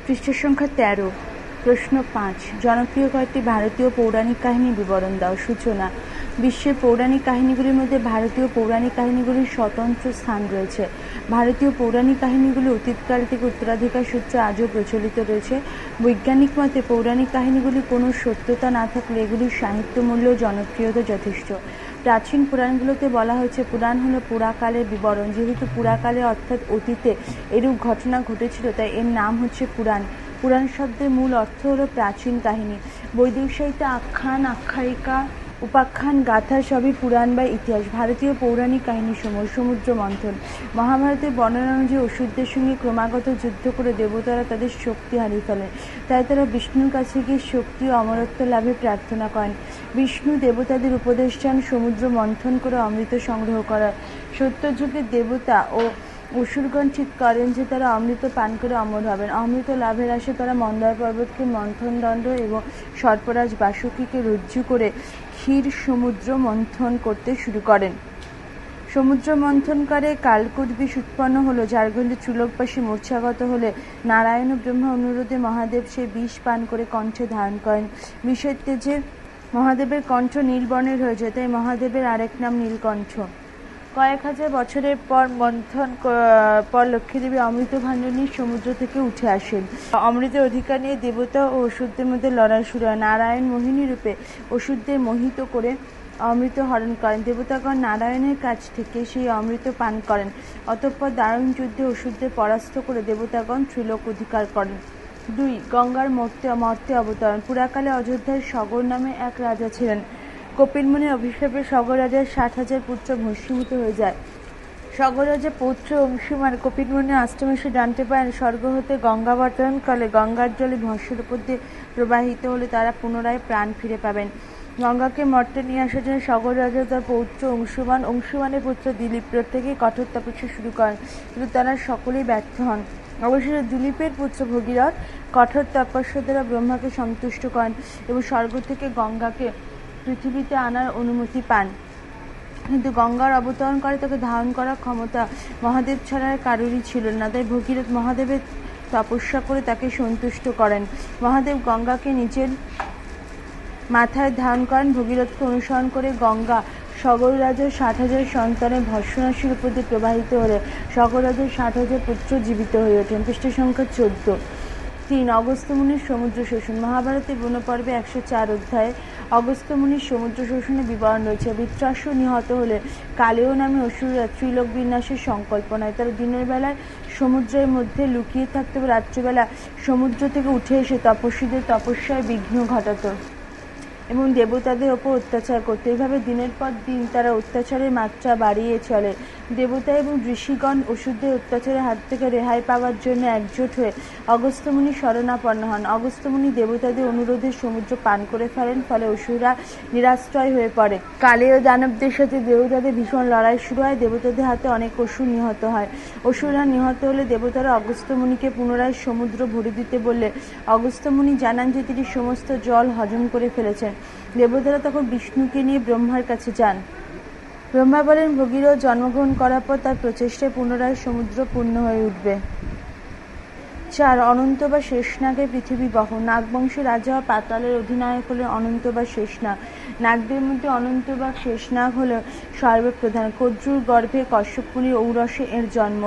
পৃষ্ঠা সংখ্যা 13। প্রশ্ন 5। জনপ্রিয় কয়েকটি ভারতীয় পৌরাণিক কাহিনী বিবরণ দাও। সূচনা। বিশ্বের পৌরাণিক কাহিনীগুলির মধ্যে ভারতীয় পৌরাণিক কাহিনীগুলির স্বতন্ত্র স্থান রয়েছে। ভারতীয় পৌরাণিক কাহিনীগুলি অতীতকাল থেকে উত্তরাধিকার সূত্রে আজও প্রচলিত রয়েছে। বৈজ্ঞানিক মতে পৌরাণিক কাহিনীগুলি কোনো সত্যতা না থাকলে এগুলির সাহিত্য মূল্য ও জনপ্রিয়তা যথেষ্ট। প্রাচীন পুরাণগুলোতে বলা হয়েছে পুরাণ হলো পুরাকালের বিবরণ। যেহেতু পুরাকালে অর্থাৎ অতীতে এরূপ ঘটনা ঘটেছিল, তাই এর নাম হচ্ছে পুরাণ। পুরাণ শব্দের মূল অর্থ হলো প্রাচীন কাহিনী। বৈদিক সাহিত্যে আখ্যান, আখ্যায়িকা, উপাখ্যান, গাথা সবই পুরাণ বা ইতিহাস। ভারতীয় পৌরাণিক কাহিনীসমূহ। সমুদ্র মন্থন। মহাভারতের বর্ণনা অনুযায়ী অসুরদের সঙ্গে ক্রমাগত যুদ্ধ করে দেবতারা তাদের শক্তি হারিয়ে ফেলেন। তাই তারা বিষ্ণুর কাছে গিয়ে শক্তি ও অমরত্ব লাভে প্রার্থনা করেন। বিষ্ণু দেবতাদের উপদেশ চান সমুদ্র মন্থন করে অমৃত সংগ্রহ করার। সত্যযুগের দেবতা ও অসুরগণ ঠিক করেন যে তারা অমৃত পান করে অমর হবেন। অমৃত লাভের আশে তারা মন্দার পর্বতকে মন্থন দণ্ড এবং সর্পরাজ বাসুকীকে রজ্জু করে ক্ষীর সমুদ্র মন্থন করতে শুরু করেন। সমুদ্র মন্থনকারে কালকূট বিষ উৎপন্ন হলো, যার গন্ধে ত্রিলোকবাসী মূর্ছাগত হলে নারায়ণ ও ব্রহ্মা অনুরোধে মহাদেব সেই বিষ পান করে কণ্ঠে ধারণ করেন। বিষের তেজে মহাদেবের কণ্ঠ নীলবর্ণের হয়ে যায়, তাই মহাদেবের আরেক নাম নীলকণ্ঠ। কয়েক হাজার বছরের পর মন্থন পর লক্ষ্মীদেবী অমৃত ভাণ্ড নিয়ে সমুদ্র থেকে উঠে আসেন। অমৃতের অধিকার নিয়ে দেবতা ও অসুরদের মধ্যে লড়াই শুরু হয়। নারায়ণ মোহিনী রূপে অসুরদের মোহিত করে অমৃত হরণ করেন। দেবতাগণ নারায়ণের কাছ থেকে সেই অমৃত পান করেন। অতঃপর দারুণ যুদ্ধে অসুরদের পরাস্ত করে দেবতাগণ ত্রিলোক অধিকার করেন। 2. গঙ্গার মর্তে অবতরণ। পুরাকালে অযোধ্যার সগর নামে এক রাজা ছিলেন। কপিল মুনির অভিশাপে সগর রাজার 60,000 পুত্র ভস্মীভূত হয়ে যায়। সগর রাজা পৌত্র অংশুমান কপিল মুনির আশ্রমে এসে জানতে পারেন স্বর্গ হতে গঙ্গাবতরণকালে গঙ্গার জলে ভস্মের উপর দিয়ে প্রবাহিত হলে তারা পুনরায় প্রাণ ফিরে পাবেন। গঙ্গাকে মর্তে নিয়ে আসার জন্য সগর রাজা তার পৌত্র অংশুমানের পুত্র দিলীপ প্রত্যেকেই কঠোর তপস্যা শুরু করেন, কিন্তু তারা সকলেই ব্যর্থ হন। অবশেষে দিলীপের পুত্র ভগীরথ কঠোর তপস্যা দ্বারা ব্রহ্মাকে সন্তুষ্ট করেন এবং স্বর্গ থেকে গঙ্গাকে পৃথিবীতে আনার অনুমতি পান। কিন্তু গঙ্গার অবতরণ করে তাকে ধারণ করার ক্ষমতা মহাদেব ছাড়া আর কারোরই ছিল না। তাই ভগীরথ মহাদেবের তপস্যা করে তাকে সন্তুষ্ট করেন। মহাদেব গঙ্গাকে নিজের মাথায় ধারণ করেন। ভগীরথকে অনুসরণ করে গঙ্গা সগর রাজার 60,000 সন্তানের ভস্মরাশির উপর দিয়ে প্রবাহিত হলে সগর রাজার 60,000 পুত্র জীবিত হয়ে ওঠেন। পৃষ্ঠা সংখ্যা 14। 3. অগস্ত্য মুনির সমুদ্র শোষণ। মহাভারতের বনপর্বে 104 অধ্যায়ে অগস্ত্য মুনির সমুদ্র শোষণের বিবরণ রয়েছে। বৃত্রাসুর নিহত হলে কালেয় নামে অসুররা ত্রিলোক বিন্যাসের সংকল্প নেয়। তারা দিনের বেলায় সমুদ্রের মধ্যে লুকিয়ে থাকত এবং রাত্রিবেলা সমুদ্র থেকে উঠে এসে তপস্বীদের তপস্যায় বিঘ্ন ঘটাত এবং দেবতাদের ওপর অত্যাচার করত। এইভাবে দিনের পর দিন তারা অত্যাচারের মাত্রা বাড়িয়ে চলে। দেবতা এবং ঋষিগণ অসুরদের অত্যাচারের হাত থেকে রেহাই পাওয়ার জন্য একজোট হয়ে অগস্ত্য মুনি শরণাপন্ন হন। অগস্ত্য মুনি দেবতাদের অনুরোধে সমুদ্র পান করে ফেলেন, ফলে অসুররা নিরাশ্রয় হয়ে পড়ে। কালেয় দানবদের সাথে দেবতাদের ভীষণ লড়াই শুরু হয়। দেবতাদের হাতে অনেক অসুর নিহত হয়। অসুররা নিহত হলে দেবতারা অগস্ত্য মুনিকে পুনরায় সমুদ্র ভরে দিতে বললে অগস্ত্য মুনি জানান যে তিনি সমস্ত জল হজম করে ফেলেছেন। দেবতারা তখন বিষ্ণুকে নিয়ে ব্রহ্মার কাছে যান। ব্রহ্মা বলেন ভগীরথ জন্মগ্রহণ করার পর তার প্রচেষ্টায় পুনরায় সমুদ্র পূর্ণ হয়ে উঠবে। 4. অনন্ত বা শেষনাগের পৃথিবী বহন। নাগবংশের রাজা ও পাতালের অধিনায়ক হলেন অনন্ত বা শেষনাগ। নাগদের মধ্যে অনন্ত বা শেষনাগ হল সর্বপ্রধান। কদ্রুর গর্ভে কশ্যপ মুনির ঔরসে এর জন্ম।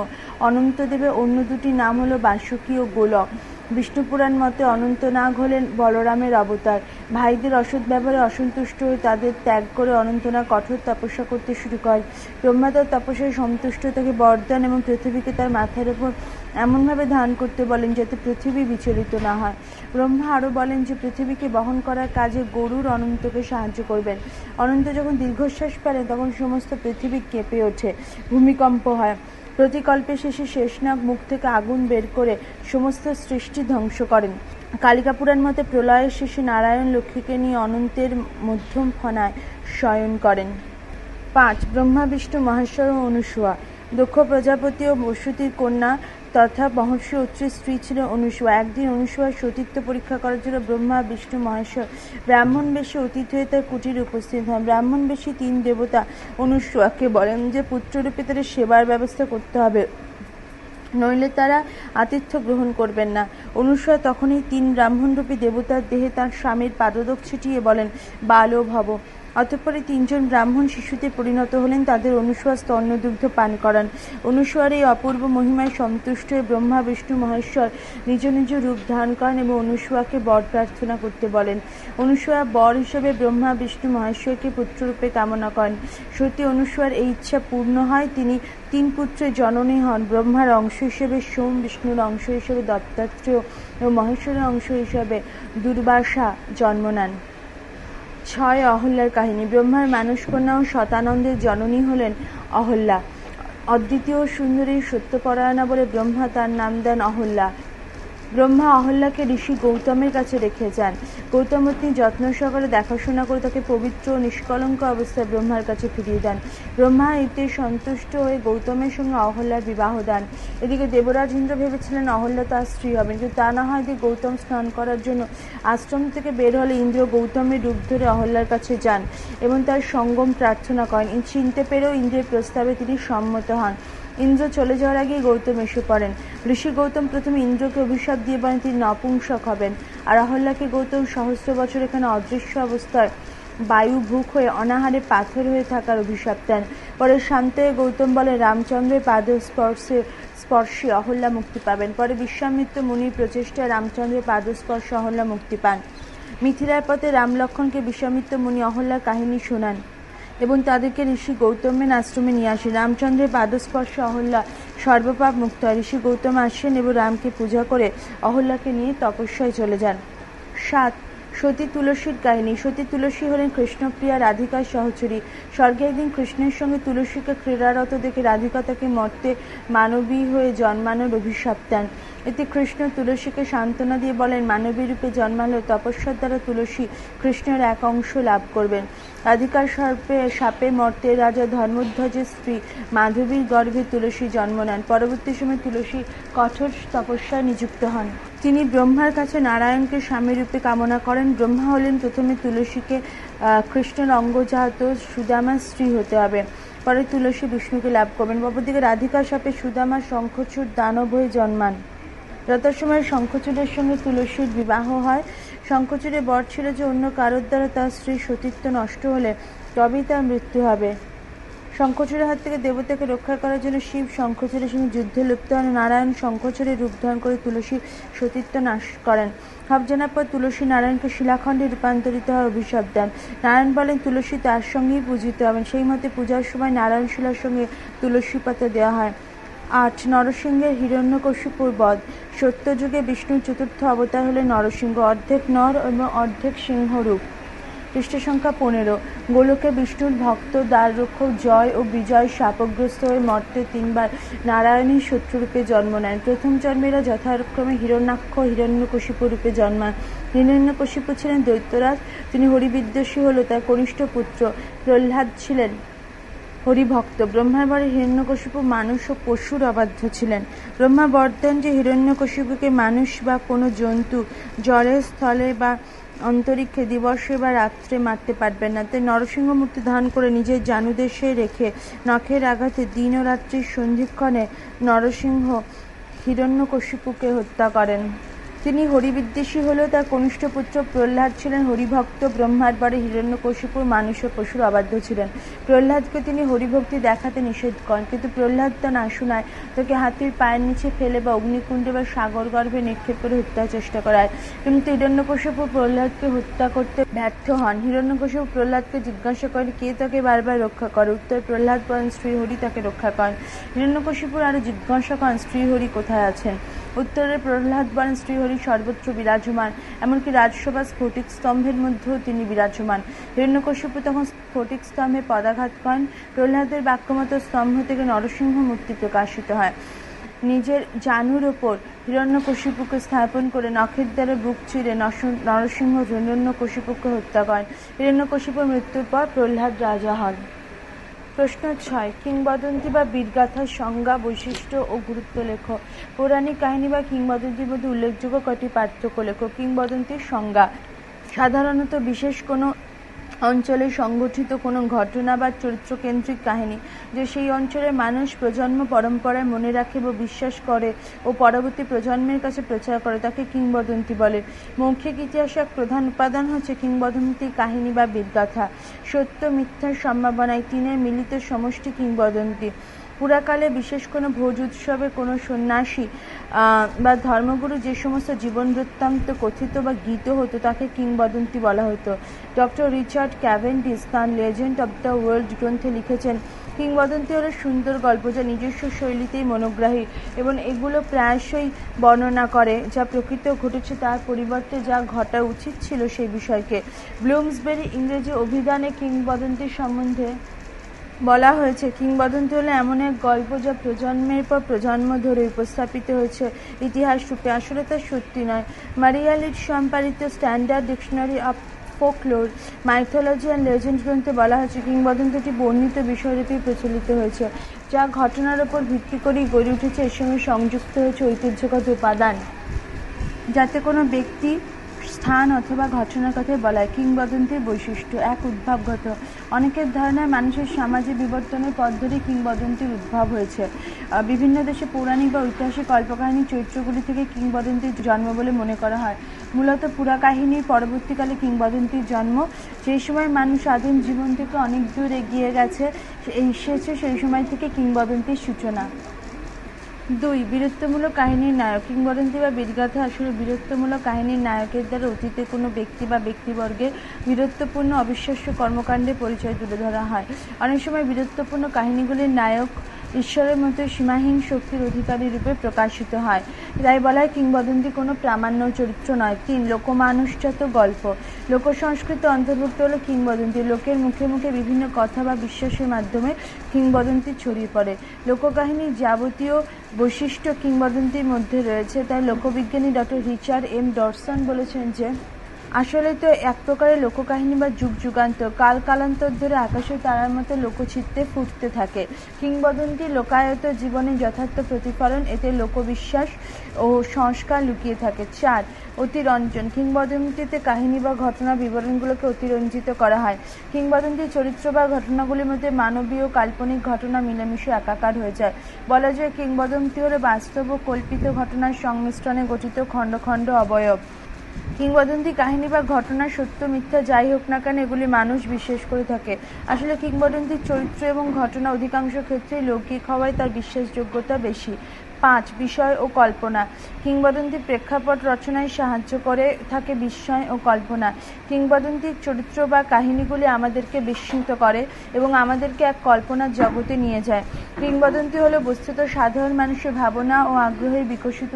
অনন্তদেবের অন্য দুটি নাম হল বাসুকী ও গোলক। বিষ্ণুপুরাণ মতে অনন্তনাগ হলেন বলরামের অবতার। ভাইদের অসৎ ব্যবহারে অসন্তুষ্ট হয়ে তাদের ত্যাগ করে অনন্তনাগ কঠোর তপস্যা করতে শুরু করেন। ব্রহ্মা তার তপস্যায় সন্তুষ্ট তাকে বরদান এবং পৃথিবীকে তার মাথার উপর এমনভাবে ধারণ করতে বলেন যাতে পৃথিবী বিচলিত না হয়। ব্রহ্মা আরও বলেন যে পৃথিবীকে বহন করার কাজে গরুর অনন্তকে সাহায্য করবেন। অনন্ত যখন দীর্ঘশ্বাস ফেলেন তখন সমস্ত পৃথিবী কেঁপে ওঠে, ভূমিকম্প হয়। প্রতিকল্পের শেষে শেষনাগ মুখ থেকে আগুন বের করে সমস্ত সৃষ্টি ধ্বংস করেন। কালিকা পুরাণ মতে প্রলয়ের শেষে নারায়ণ লক্ষ্মীকে নিয়ে অনন্তের মধ্যম ফনায় শয়ন করেন। 5. ব্রহ্মা বিষ্ণু মহেশ্বর ও অনুসূয়া। দক্ষ প্রজাপতি ও বসুতির কন্যা তথা মহর্ষি অত্রির স্ত্রী ছিল অনুসূয়া। একদিন অনুসূয়ার সতীত্ব পরীক্ষা করার জন্য ব্রহ্মা বিষ্ণু মহেশ্বর ব্রাহ্মণ বেশে অতিথি হয়ে তার কুটিরে উপস্থিত হন। ব্রাহ্মণ বেশে 3 দেবতা অনুসূয়াকে বলেন যে পুত্ররূপে তাদের সেবার ব্যবস্থা করতে হবে। নইলে তারা আতিথ্য গ্রহণ করবেন না। অনুসূয়া তখনই 3 ব্রাহ্মণরূপী দেবতার দেহে তার স্বামীর পাদদক ছিটিয়ে বলেন, বালো ভব। অতঃপরে 3 জন ব্রাহ্মণ শিশুতে পরিণত হলেন, তাদের অনুসূয়া স্তন্যদুগ্ধ পান করান। অনুসূয়ার এই অপূর্ব মহিমায় সন্তুষ্ট হয়ে ব্রহ্মা বিষ্ণু মহেশ্বর নিজ নিজ রূপ ধারণ করেন এবং অনুসূয়াকে বর প্রার্থনা করতে বলেন। অনুসূয়া বর হিসেবে ব্রহ্মা বিষ্ণু মহেশ্বরকে পুত্ররূপে কামনা করেন। সত্যি অনুসূয়ার এই ইচ্ছা পূর্ণ হয়। তিনি 3 পুত্রের জননী হন। ব্রহ্মার অংশ হিসেবে সোম, বিষ্ণুর অংশ হিসেবে দত্তাত্রেয় এবং মহেশ্বরের অংশ হিসেবে দুর্বাসা জন্ম নেন। 6 অহল্যার কাহিনী। ব্রহ্মার মানসকন্যা ও শতানন্দের জননী হলেন অহল্যা। অদ্বিতীয় সুন্দরী সত্যপরায়ণা বলে ব্রহ্মা তার নাম দেন অহল্যা। ব্রহ্মা অহল্যাকে ঋষি গৌতমের কাছে রেখে যান। গৌতম তিনি যত্ন সহকারে দেখাশোনা করে তাকে পবিত্র ও নিষ্কলঙ্ক অবস্থায় ব্রহ্মার কাছে ফিরিয়ে দেন। ব্রহ্মা এতে সন্তুষ্ট হয়ে গৌতমের সঙ্গে অহল্যার বিবাহ দেন। এদিকে দেবরাজ ইন্দ্র ভেবেছিলেন অহল্যা তার স্ত্রী হবেন, কিন্তু তা না হয় যে গৌতম স্নান করার জন্য আশ্রম থেকে বের হলে ইন্দ্র গৌতমের রূপ ধরে অহল্যার কাছে যান এবং তার সঙ্গম প্রার্থনা করেন। চিনতে পেরেও ইন্দ্রের প্রস্তাবে তিনি সম্মত হন। ইন্দ্র চলে যাওয়ার আগেই গৌতম এসে পড়েন। ঋষি গৌতম প্রথমে ইন্দ্রকে অভিশাপ দিয়ে বলেন তিনি নপুংসক হবেন, আর অহল্যাকে গৌতম সহস্র বছর এখানে অদৃশ্য অবস্থায় বায়ু ভুক হয়ে অনাহারে পাথর হয়ে থাকার অভিশাপ দেন। পরে শান্ত হয়ে গৌতম বলে রামচন্দ্রের পাদ স্পর্শে অহল্যা মুক্তি পাবেন। পরে বিশ্বামিত্র মুনির প্রচেষ্টায় রামচন্দ্রের পাদস্পর্শে অহল্যা মুক্তি পান। মিথিলার পথে রাম লক্ষ্মণকে বিশ্বামিত্র মুনি অহল্যার কাহিনী শোনান এবং তাদেরকে ঋষি গৌতমের আশ্রমে নিয়ে আসেন। রামচন্দ্রের পাদস্পর্শে অহল্যা সর্বপাপ মুক্ত হয়। ঋষি গৌতম আসেন এবং রামকে পূজা করে অহল্যাকে নিয়ে তপস্যায় চলে যান। 7 সতী তুলসীর কাহিনী। সতী তুলসী হলেন কৃষ্ণপ্রিয়া রাধিকার সহচরী। স্বর্গে একদিন কৃষ্ণের সঙ্গে তুলসীকে ক্রীড়ারত দেখে রাধিকা তাকে মর্তে মানবী হয়ে জন্মানোর অভিশাপ দেন। এতে কৃষ্ণ তুলসীকে সান্ত্বনা দিয়ে বলেন মানবী রূপে জন্মালেও তপস্যার দ্বারা তুলসী কৃষ্ণের এক অংশ লাভ করবেন। রাধিকার সাপে মর্তের রাজা ধর্মধ্বজের স্ত্রী মাধবীর গর্ভে তুলসী জন্ম নেন। পরবর্তী সময় তুলসী কঠোর তপস্যায় নিযুক্ত হন। তিনি ব্রহ্মার কাছে নারায়ণকে স্বামী রূপে কামনা করেন। ব্রহ্মা হলেন প্রথমে তুলসীকে কৃষ্ণের অঙ্গজাত সুদামার স্ত্রী হতে হবে, পরে তুলসী বিষ্ণুকে লাভ করবেন। অপরদিকে রাধিকার সাপে সুদামা শঙ্খচূড় দানব হয়ে জন্মান। যথাসময়ে শঙ্খচূড়ের সঙ্গে তুলসীর বিবাহ হয়। শঙ্খচূড়ের বর ছিল যে অন্য কারোর দ্বারা তার স্ত্রীর সতীত্ব নষ্ট হলে তবেই তার মৃত্যু হবে। শঙ্খচূড়ের হাত থেকে দেবতাকে রক্ষা করার জন্য শিব শঙ্খচূড়ের সঙ্গে যুদ্ধে লিপ্ত হন। নারায়ণ শঙ্খচূড়ের রূপ ধারণ করে তুলসীর সতীত্ব নাশ করেন। সব জানার পর তুলসী নারায়ণকে শিলাখণ্ডে রূপান্তরিত হওয়ার অভিশাপ দেন। নারায়ণ বলেন তুলসী তার সঙ্গেই পূজিত হবেন। সেই মতে পূজার সময় নারায়ণ শিলার সঙ্গে তুলসী পাতা দেওয়া হয়। 8 নরসিংহের হিরণ্যকশিপুর বধ। সত্যযুগে বিষ্ণুর চতুর্থ অবতার হলেন নরসিংহ, অর্ধেক নর এবং অর্ধেক সিংহ রূপ। পৃষ্ঠ সংখ্যা 15। গোলকে বিষ্ণুর ভক্ত দ্বাররক্ষক জয় ও বিজয় শাপগ্রস্ত হয়ে মর্তে 3 বার নারায়ণী শত্রুরূপে জন্ম নেন। প্রথম জন্মেরা যথাক্রমে হিরণ্যাক্ষ হিরণ্যকশিপু রূপে জন্মান। হিরণ্যকশিপু ছিলেন দৈত্যরাজ। তিনি হরিবিদ্বেষী হল তার কনিষ্ঠ পুত্র। প্রহ্লাদ ছিলেন হরিভক্ত। ব্রহ্মার বরে হিরণ্যকশিপু মানুষ ও পশুর অবাধ্য ছিলেন। ব্রহ্মা বর দেন যে হিরণ্যকশিপুকে মানুষ বা কোনো জন্তু জলে স্থলে বা অন্তরিক্ষে দিবসে বা রাত্রে মারতে পারবেন না। তাই নরসিংহ মূর্তি ধারণ করে নিজের জানুদেশে রেখে নখের আঘাতে দিন ও রাত্রির সন্ধিক্ষণে নরসিংহ হিরণ্যকশিপুকে হত্যা করেন। তিনি হরিবিদ্বেষী হলেও তার কনিষ্ঠ পুত্র প্রহ্লাদ ছিলেন হরিভক্ত। ব্রহ্মার বরে হিরণ্যকশিপুর মানুষ ও পশুর অবাধ্য ছিলেন। প্রহ্লাদকে তিনি হরিভক্তি দেখাতে নিষেধ করেন, কিন্তু প্রহ্লাদ তা না শোনায় তাকে হাতির পায়ের নিচে ফেলে বা অগ্নিকুণ্ডে বা সাগর গর্ভে নিক্ষেপ করে হত্যার চেষ্টা করায়। কিন্তু হিরণ্যকশিপু প্রহ্লাদকে হত্যা করতে ব্যর্থ হন। হিরণ্যকশিপু প্রহ্লাদকে জিজ্ঞাসা করেন কে তাকে বারবার রক্ষা করে। উত্তর প্রহ্লাদ বলেন শ্রী হরি তাকে রক্ষা করেন। হিরণ্যকশিপুর আরো জিজ্ঞাসা করেন শ্রী হরি কোথায় আছেন। উত্তরে প্রহ্লাদ বলেন শ্রীহরি সর্বত্র বিরাজমান, এমনকি রাজসভা স্ফটিক স্তম্ভের মধ্যেও তিনি বিরাজমান। হিরণ্যকশিপু তখন স্ফটিক স্তম্ভে পদাঘাত করেন। প্রহ্লাদের বাক্যমতো স্তম্ভ থেকে নরসিংহ মূর্তি প্রকাশিত হয়। নিজের জানুর ওপর হিরণ্যকশিপুকে স্থাপন করে নখের দ্বারা বুক চিরে নরসিংহ হিরণ্যকশিপুকে হত্যা করেন। হিরণ্যকশিপুর মৃত্যুর পর প্রহ্লাদ রাজা হন। প্রশ্ন 6 কিংবদন্তি বা বীরগাথার সংজ্ঞা, বৈশিষ্ট্য ও গুরুত্ব লেখো। পৌরাণিক কাহিনী বা কিংবদন্তির মধ্যে উল্লেখযোগ্য কটি পার্থক্য লেখো। কিংবদন্তির সংজ্ঞা সাধারণত বিশেষ কোনো অঞ্চলে সংগঠিত কোনো ঘটনা বা চরিত্রকেন্দ্রিক কাহিনী যে সেই অঞ্চলের মানুষ প্রজন্ম পরম্পরায় মনে রাখে বা বিশ্বাস করে ও পরবর্তী প্রজন্মের কাছে প্রচার করে তাকে কিংবদন্তি বলে। মৌখিক ইতিহাসে এক প্রধান উপাদান হচ্ছে কিংবদন্তি কাহিনী বা বীরগাথা। সত্য মিথ্যার সম্ভাবনায় তিনের মিলিত সমষ্টি কিংবদন্তি। পুরাকালে বিশেষ কোনো ভোজ উৎসবে কোনো সন্ন্যাসী বা ধর্মগুরু যে সমস্ত জীবন বৃত্তান্ত কথিত বা গীত হতো তাকে কিংবদন্তি বলা হতো। ডক্টর রিচার্ড ক্যাভেন্ডিশ তাঁর লেজেন্ড অব দ্য ওয়ার্ল্ড গ্রন্থে লিখেছেন, কিংবদন্তি হলো সুন্দর গল্প যা নিজস্ব শৈলীতেই মনোগ্রাহী এবং এগুলো প্রায়শই বর্ণনা করে যা প্রকৃত ঘটেছে তার পরিবর্তে যা ঘটা উচিত ছিল সেই বিষয়কে। ব্লুমসবেরি ইংরেজি অভিধানে কিংবদন্তির সম্বন্ধে বলা হয়েছে, কিংবদন্তি হলো এমন এক গল্প যা প্রজন্মের পর প্রজন্ম ধরে উপস্থাপিত হয়েছে ইতিহাস রূপে। আসলে তা সত্যি নয়। মারিয়া লিড সম্পাদিত standard dictionary of folklore, mythology and legend গ্রন্থে বলা হয়েছে কিংবদন্তিটি বর্ণিত বিষয়রূপেই প্রচলিত হয়েছে যা ঘটনার ওপর ভিত্তি করেই গড়ে উঠেছে। এর সঙ্গে সংযুক্ত হয়েছে ঐতিহ্যগত উপাদান যাতে কোনো ব্যক্তি স্থান অথবা ঘটনার কথাই বলা হয়। কিংবদন্তির বৈশিষ্ট্য এক, উদ্ভবগত। অনেকের ধারণায় মানুষের সমাজে বিবর্তনের পথ ধরে কিংবদন্তির উদ্ভব হয়েছে। বিভিন্ন দেশে পৌরাণিক বা ঐতিহাসিক কল্পকাহিনীর চরিত্রগুলি থেকে কিংবদন্তির জন্ম বলে মনে করা হয়। মূলত পুরাকাহিনীর পরবর্তীকালে কিংবদন্তির জন্ম। সেই সময় মানুষ আদিম জীবন থেকে অনেক দূর এগিয়ে এসেছে সেই সময় থেকে কিংবদন্তির সূচনা। 2. বীরত্বমূলক কাহিনীর নায়ক। কিংবদন্তি বা বীরগাথা আসলে বীরত্বমূলক কাহিনীর নায়কের দ্বারা অতীতে কোনো ব্যক্তি বা ব্যক্তিবর্গের বীরত্বপূর্ণ অবিশ্বাস্য কর্মকাণ্ডের পরিচয় তুলে ধরা হয়। অনেক সময় বীরত্বপূর্ণ কাহিনীগুলির নায়ক ঈশ্বরের মতো সীমাহীন শক্তির অধিকারী রূপে প্রকাশিত হয়। তাই বলা হয় কিংবদন্তি কোনো প্রামাণ্য চরিত্র নয়। 3. লোকমানুষজাত গল্প। লোকসংস্কৃতি অন্তর্ভুক্ত হলো কিংবদন্তি। লোকের মুখে মুখে বিভিন্ন কথা বা বিশ্বাসের মাধ্যমে কিংবদন্তি ছড়িয়ে পড়ে। লোককাহিনীর যাবতীয় বৈশিষ্ট্য কিংবদন্তির মধ্যে রয়েছে। তাই লোকবিজ্ঞানী ডক্টর রিচার্ড এম ডরসন বলেছেন যে আসলে তো এক প্রকারের লোককাহিনী বা যুগ যুগান্তর কাল কালান্তর ধরে আকাশে তারার মতো লোকচিত্তে ফুটতে থাকে। কিংবদন্তি লোকায়ত জীবনের যথার্থ প্রতিফলন। এতে লোকবিশ্বাস ও সংস্কার লুকিয়ে থাকে। 4. অতিরঞ্জন। কিংবদন্তিতে কাহিনী বা ঘটনা বিবরণগুলোকে অতিরঞ্জিত করা হয়। কিংবদন্তির চরিত্র বা ঘটনাগুলির মধ্যে মানবীয় কাল্পনিক ঘটনা মিলেমিশে একাকার হয়ে যায়। বলা যায় কিংবদন্তি হলো বাস্তব ও কল্পিত ঘটনার সংমিশ্রণে গঠিত খণ্ড খণ্ড অবয়ব। কিংবদন্তি কাহিনী বা ঘটনা সত্য মিথ্যা যাই হোক না কেন এগুলি মানুষ বিশ্বাস করে থাকে। আসলে কিংবদন্তির চরিত্র এবং ঘটনা অধিকাংশ ক্ষেত্রেই লৌকিক হওয়ায় তার বিশ্বাসযোগ্যতা বেশি। 5. বিষয় ও কল্পনা। কিংবদন্তি প্রেক্ষাপট রচনায় সাহায্য করে থাকে বিস্ময় ও কল্পনা। কিংবদন্তির চরিত্র বা কাহিনীগুলি আমাদেরকে বিস্মিত করে এবং আমাদেরকে এক কল্পনার জগতে নিয়ে যায়। কিংবদন্তি হলো বস্তুত সাধারণ মানুষের ভাবনা ও আগ্রহের বিকশিত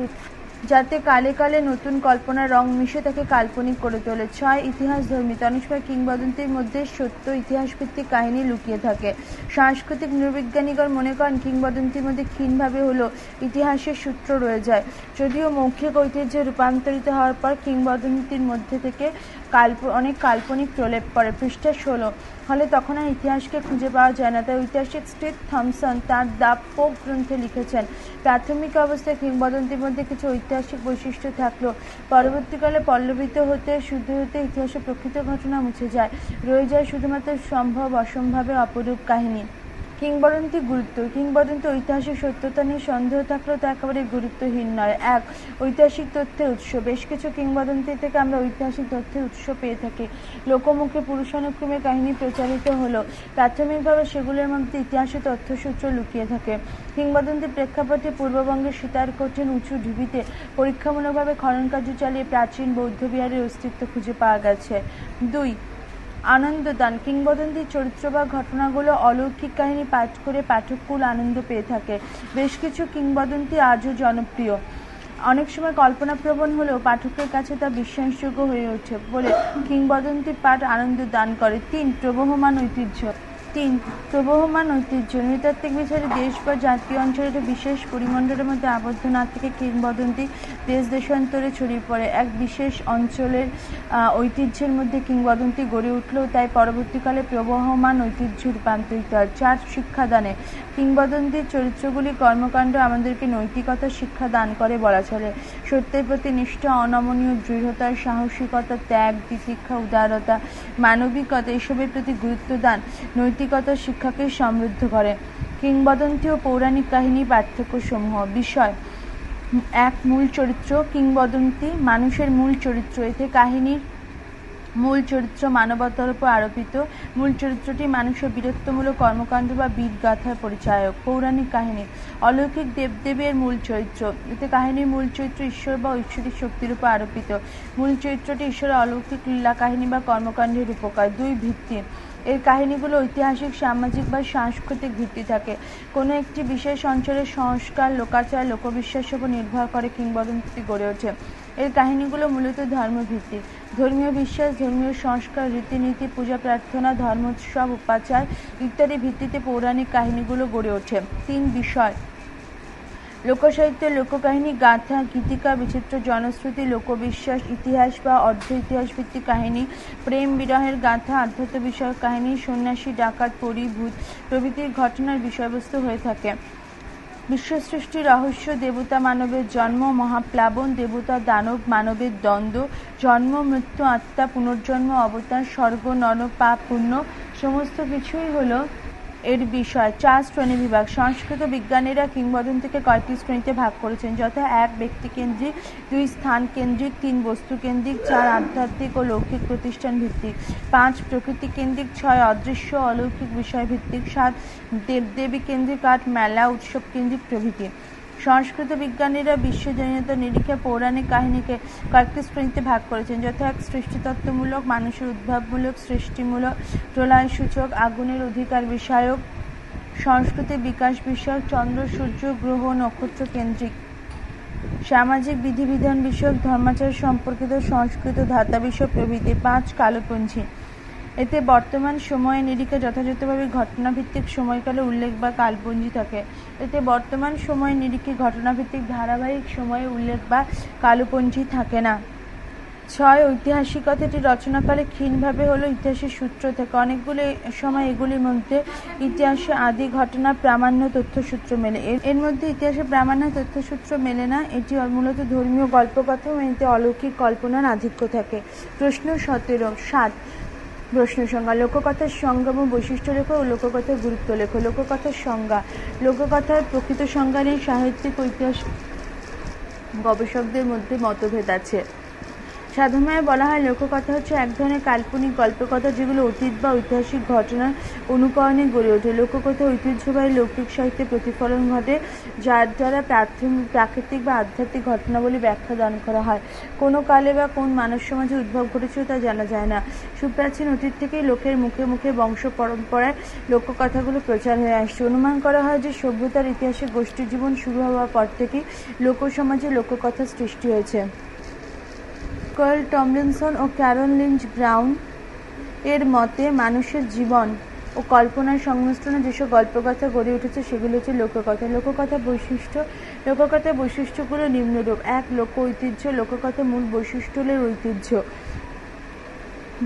যাতে কালে কালে নতুন কল্পনার রং মিশে তাকে কাল্পনিক করে তোলে। 6. ইতিহাস ধর্মিত। অনেক সময় কিংবদন্তির মধ্যে সত্য ইতিহাসভিত্তিক কাহিনী লুকিয়ে থাকে। সাংস্কৃতিক নৃবিজ্ঞানীগণ মনে করেন কিংবদন্তির মধ্যে ক্ষীণভাবে হলেও ইতিহাসের সূত্র রয়ে যায়। যদিও মৌখিক ঐতিহ্যে রূপান্তরিত হওয়ার পর কিংবদন্তির মধ্যে থেকে অনেক কাল্পনিক প্রলেপ পড়ে। পৃষ্ঠা 16। ফলে তখন আর ইতিহাসকে খুঁজে পাওয়া যায় না। তাই ঐতিহাসিক স্টিভ থমসন তার দ্য পোক গ্রন্থে লিখেছেন, প্রাথমিক অবস্থায় কিংবদন্তির মধ্যে কিছু ঐতিহাসিক বৈশিষ্ট্য থাকলেও পরবর্তীকালে পল্লবিত হতে ইতিহাসের প্রকৃত ঘটনা মুছে যায়। রয়ে যায় শুধুমাত্র সম্ভব অসম্ভবের অপরূপ কাহিনী। কিংবদন্তি গুরুত্ব। কিংবদন্তি ঐতিহাসিক সত্যতা নিয়ে সন্দেহ থাকলেও তা একেবারে গুরুত্বহীন নয়। 1. ঐতিহাসিক তথ্যের উৎস। বেশ কিছু কিংবদন্তি থেকে আমরা ঐতিহাসিক তথ্যের উৎস পেয়ে থাকি। লোকমুখে পুরুষানুক্রমে কাহিনী প্রচারিত হলেও প্রাথমিকভাবে সেগুলোর মধ্যে ইতিহাসের তথ্যসূত্র লুকিয়ে থাকে। কিংবদন্তি প্রেক্ষাপটে পূর্ববঙ্গের সীতারকোটের উঁচু ঢিবিতে পরীক্ষামূলকভাবে খননকার্য চালিয়ে প্রাচীন বৌদ্ধবিহারের অস্তিত্ব খুঁজে পাওয়া গেছে। 2. আনন্দদান। কিংবদন্তির চরিত্র বা ঘটনাগুলো অলৌকিক কাহিনী পাঠ করে পাঠককুল আনন্দ পেয়ে থাকে। বেশ কিছু কিংবদন্তি আজও জনপ্রিয়। অনেক সময় কল্পনাপ্রবণ হলেও পাঠকের কাছে তা বিশ্বাসযোগ্য হয়ে ওঠে বলে কিংবদন্তি পাঠ আনন্দ দান করে। 3. প্রবহমান ঐতিহ্য। 3. প্রবহমান ঐতিহ্য। নৃতাত্ত্বিক বিচারে দেশ বা জাতীয় অঞ্চলের বিশেষ পরিমণ্ডলের মধ্যে আবদ্ধ না থেকে কিংবদন্তি দেশ দেশান্তরে ছড়িয়ে পড়ে। এক বিশেষ অঞ্চলের ঐতিহ্যের মধ্যে কিংবদন্তি গড়ে উঠলেও তাই পরবর্তীকালে প্রবহমান ঐতিহ্য রূপান্তরিত হয়। 4. শিক্ষাদানে। কিংবদন্তির চরিত্রগুলি কর্মকাণ্ড আমাদেরকে নৈতিকতা শিক্ষা দান করে বলা চলে। সত্যের প্রতি নিষ্ঠা, অনমনীয় দৃঢ়তা, সাহসিকতা, ত্যাগ, তিতিক্ষা, উদারতা, মানবিকতা এসবের প্রতি গুরুত্ব দান নৈতিকতা শিক্ষাকে সমৃদ্ধ করে। কিংবদন্তি ও পৌরাণিক কাহিনী পার্থক্য সমূহ। বিষয় এক, মূল চরিত্র। কিংবদন্তি মানুষের মূল চরিত্র। এতে কাহিনীর মূল চরিত্র মানবতার উপর আরোপিত। মূল চরিত্রটি মানুষের বীরত্বমূলক কর্মকাণ্ড বা বীরগাথার পরিচায়ক। পৌরাণিক কাহিনী অলৌকিক দেবদেবীর মূল চরিত্র। এতে কাহিনীর মূল চরিত্র ঈশ্বর বা ঐশ্বরিক শক্তির উপর আরোপিত। মূল চরিত্রটি ঈশ্বরের অলৌকিক লীলা কাহিনী বা কর্মকাণ্ডের রূপকার। দুই, ভিত্তি। এর কাহিনীগুলো ঐতিহাসিক, সামাজিক বা সাংস্কৃতিক ভিত্তি থাকে। কোনো একটি বিশেষ অঞ্চলের সংস্কার, লোকাচার, লোকবিশ্বাসের উপর নির্ভর করে কিংবদন্তি গড়ে ওঠে। এর কাহিনীগুলো মূলত ধর্মভিত্তিক। ধর্মীয় বিশ্বাস, ধর্মীয় সংস্কার, রীতিনীতি, পূজা প্রার্থনা, ধর্মোৎসব, উপাচার ইত্যাদি ভিত্তিতে পৌরাণিক কাহিনীগুলো গড়ে ওঠে। তিন, বিষয় লোকসাহিত্য, লোককাহিনী, গাথা, গীতিকা, বিচিত্র জনশ্রুতি, লোকবিশ্বাস, ইতিহাস বা অর্ধ ইতিহাস ভিত্তিক কাহিনী, প্রেম বিরহের গাথা, আধ্যাত্ম বিষয়ক কাহিনী, সন্ন্যাসী, ডাকাত, পরী, ভূত প্রভৃতির ঘটনার বিষয়বস্তু হয়ে থাকে। বিশ্বসৃষ্টি রহস্য, দেবতা মানবের জন্ম, মহাপ্লাবন, দেবতা দানব মানবের দ্বন্দ্ব, জন্ম মৃত্যু, আত্মা, পুনর্জন্ম, অবতার, স্বর্গ নরক, পাপ পুণ্য সমস্ত কিছুই হলো এর বিষয়। 4, শ্রেণীবিভাগ। সংস্কৃত বিজ্ঞানীরা কিংবদন্তিকে কয়েকটি শ্রেণীতে ভাগ করেছেন, যথা 1, ব্যক্তিকেন্দ্রিক, 2, স্থান কেন্দ্রিক, 3, বস্তু কেন্দ্রিক, 4, আধ্যাত্মিক ও লৌকিক প্রতিষ্ঠান ভিত্তিক, 5, প্রকৃতি কেন্দ্রিক, 6, অদৃশ্য অলৌকিক বিষয় ভিত্তিক, 7, দেবদেবী কেন্দ্রিক, 8, মেলা উৎসব কেন্দ্রিক প্রভৃতি। সংস্কৃত বিজ্ঞানীরা বিশ্বজনীনতার নিরিখে পৌরাণিক কাহিনীকে কয়েকটি শ্রেণীতে ভাগ করেছেন, যথা 1, সৃষ্টিতত্ত্বমূলক, মানুষের উদ্ভাবমূলক, সৃষ্টিমূলক, প্রলয় সূচক, আগুনের অধিকার বিষয়ক, সংস্কৃতির বিকাশ বিষয়ক, চন্দ্র সূর্য গ্রহ নক্ষত্র কেন্দ্রিক, সামাজিক বিধিবিধান বিষয়ক, ধর্মাচার সম্পর্কিত, সংস্কৃত ধাতা বিষয় প্রভৃতি। 5, কালপঞ্জি। এতে বর্তমান সময়ের নিরিখে যথাযথভাবে ঘটনাভিত্তিক সময়কালে উল্লেখ বা কালপঞ্জি থাকে। এতে বর্তমান সময়ের নিরিখে ঘটনাভিত্তিক ধারাবাহিক সময়ে উল্লেখ বা কালপঞ্জি থাকে না। 6, ঐতিহাসিকতা। এটি রচনাকালে ক্ষীণভাবে হলেও ইতিহাসের সূত্র থেকে। অনেকগুলি সময় এগুলির মধ্যে ইতিহাসে আদি ঘটনা প্রামাণ্য তথ্যসূত্র মেলে। এর মধ্যে ইতিহাসে প্রামাণ্য তথ্যসূত্র মেলে না। এটি মূলত ধর্মীয় গল্পকথা এবং এতে অলৌকিক কল্পনার আধিক্য থাকে। প্রশ্ন 17। 7, প্রশ্ন সংজ্ঞা। লোককথার সংজ্ঞা এবং বৈশিষ্ট্য লেখো ও লোককথার গুরুত্ব লেখো। লোককথার সংজ্ঞা। লোককথার প্রকৃত সংজ্ঞা নিয়ে সাহিত্যিক ও ইতিহাস গবেষকদের মধ্যে মতভেদ আছে। সাধারণভাবে বলা হয় লোককথা হচ্ছে এক ধরনের কাল্পনিক গল্পকথা যেগুলো অতীত বা ঐতিহাসিক ঘটনার অনুকরণে গড়ে ওঠে। লোককথা ঐতিহ্যবাহী লৌকিক সাহিত্যে প্রতিফলন ঘটে, যার দ্বারা প্রাকৃতিক বা আধ্যাত্মিক ঘটনাবলী ব্যাখ্যা দান করা হয়। কোনো কালে বা কোন মানব সমাজে উদ্ভব ঘটেছিল তা জানা যায় না। সুপ্রাচীন অতীত থেকেই লোকের মুখে মুখে বংশ পরম্পরায় লোককথাগুলো প্রচার হয়ে আসছে। অনুমান করা হয় যে সভ্যতার ইতিহাসে গোষ্ঠী জীবন শুরু হওয়ার পর থেকেই লোকসমাজে লোককথা সৃষ্টি হয়েছে। কার্ল টমলিনসন ও ক্যারল লিঞ্চ ব্রাউন এর মতে মানুষের জীবন ও কল্পনার সংমিশ্রণে যেসব গল্পকথা গড়ে উঠেছে সেগুলো হচ্ছে লোককথা। লোককথার বৈশিষ্ট্য। লোককথার বৈশিষ্ট্যগুলো নিম্নরূপ। 1, লোক ঐতিহ্য। লোককথার মূল বৈশিষ্ট্য হল ঐতিহ্য।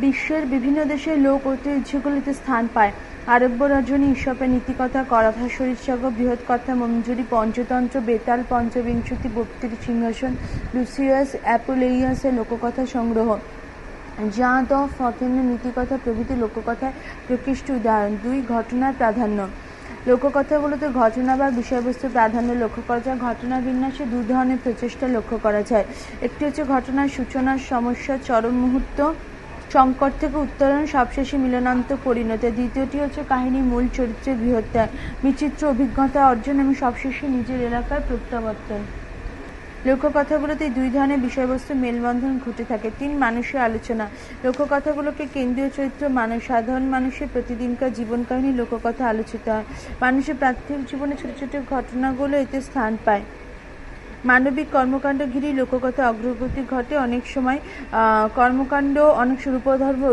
বিশ্বের বিভিন্ন দেশের লোক ঐতিহ্যগুলিতে স্থান পায়। আরব্য রজনী, ঈশপের নীতিকথা, করাথা শরীরসাগর, বৃহৎ কথা, মঞ্জুরি, পঞ্চতন্ত্র, বেতাল, পঞ্চবিংশতি, বক্তির সিংহাসন, লুসিয়াস অ্যাপোলেইয়াসের লোককথা সংগ্রহ, জাঁ দ ফকেনের নীতিকথা প্রভৃতি লোককথার প্রকৃষ্ট উদাহরণ। 2, ঘটনার প্রাধান্য। লোককথাগুলোতে ঘটনা বা বিষয়বস্তুর প্রাধান্য লক্ষ্য করা যায়। ঘটনার বিন্যাসে 2 ধরনের প্রচেষ্টা লক্ষ্য করা যায়। একটি হচ্ছে ঘটনার সূচনার সমস্যা, চরম মুহূর্ত, সংকট থেকে উত্তরণ, সবশেষে মিলনান্ত পরিণতি। দ্বিতীয়টি হচ্ছে কাহিনীর মূল চরিত্রের গৃহত্যাগ, বিচিত্র অভিজ্ঞতা অর্জন এবং সবশেষে নিজের এলাকার প্রত্যাবর্তন। লোককথাগুলোতে 2 ধরনের বিষয়বস্তু মেলবন্ধন ঘটে থাকে। 3, মানুষের আলোচনা। লোককথাগুলোকে কেন্দ্রীয় চরিত্র মানুষ, সাধারণ মানুষের প্রতিদিনকার জীবন কাহিনী লোককথা আলোচিত হয়। মানুষের প্রাত্যহিক জীবনে ছোট ছোট ঘটনাগুলো এতে স্থান পায়। মানবিক কর্মকাণ্ড ঘিরেই লোককথা অগ্রগতি ঘটে। অনেক সময় কর্মকাণ্ড অনেক